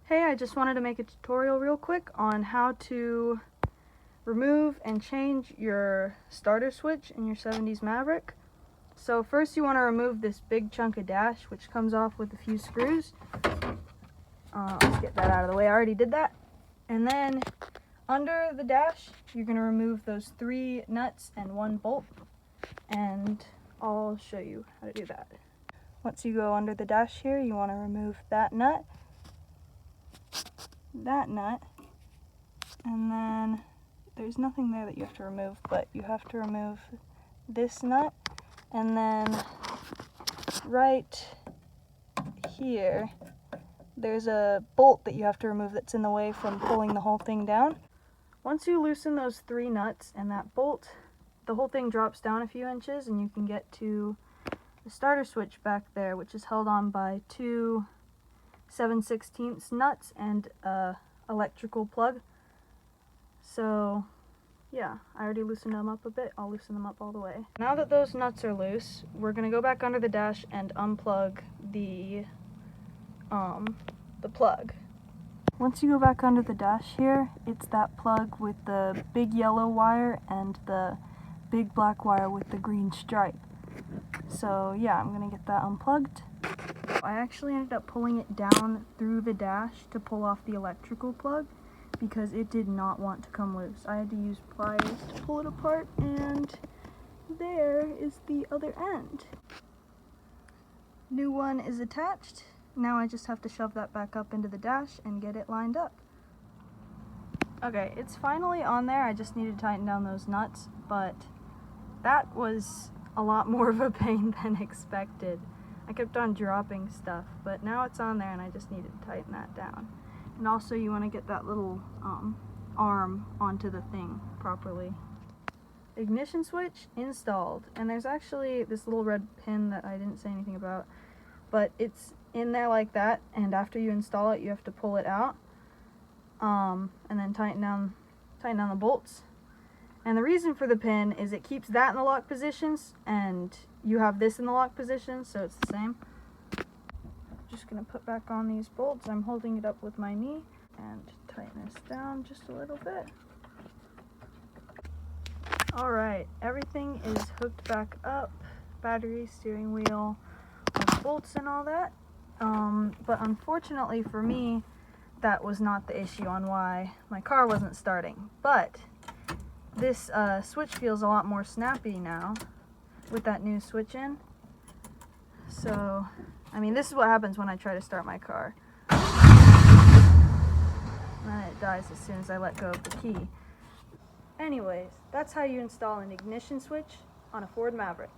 Hey, I just wanted to make a tutorial real quick on how to remove and change your starter switch in your 70s Maverick. So first you want to remove this big chunk of dash, which comes off with a few screws. Let's get that out of the way. I already did that. And then under the dash, you're going to remove those 3 nuts and 1 bolt. And I'll show you how to do that. Once you go under the dash here, you want to remove that nut, and then there's nothing there that you have to remove, but you have to remove this nut, and then right here there's a bolt that you have to remove that's in the way from pulling the whole thing down. Once you loosen those 3 nuts and that bolt, the whole thing drops down a few inches and you can get to the starter switch back there, which is held on by 2 7/16 nuts and a electrical plug. So yeah, I already loosened them up a bit. I'll loosen them up all the way. Now that those nuts are loose, we're gonna go back under the dash and unplug the plug. Once you go back under the dash here, it's that plug with the big yellow wire and the big black wire with the green stripe. So yeah, I'm gonna get that unplugged. I actually ended up pulling it down through the dash to pull off the electrical plug because it did not want to come loose. I had to use pliers to pull it apart, and there is the other end. New one is attached. Now I just have to shove that back up into the dash and get it lined up. Okay, it's finally on there. I just needed to tighten down those nuts, but that was a lot more of a pain than expected. I kept on dropping stuff, but now it's on there and I just needed to tighten that down. And also you want to get that little arm onto the thing properly. Ignition switch installed, and there's actually this little red pin that I didn't say anything about, but it's in there like that, and after you install it you have to pull it out and then tighten down the bolts. And the reason for the pin is it keeps that in the lock positions, and you have this in the lock position, so it's the same. Just gonna put back on these bolts. I'm holding it up with my knee and tighten this down just a little bit. Alright, everything is hooked back up. Battery, steering wheel, bolts and all that. But unfortunately for me, that was not the issue on why my car wasn't starting. But this switch feels a lot more snappy now with that new switch in. So, I mean, this is what happens when I try to start my car. And then it dies as soon as I let go of the key. Anyways, that's how you install an ignition switch on a Ford Maverick.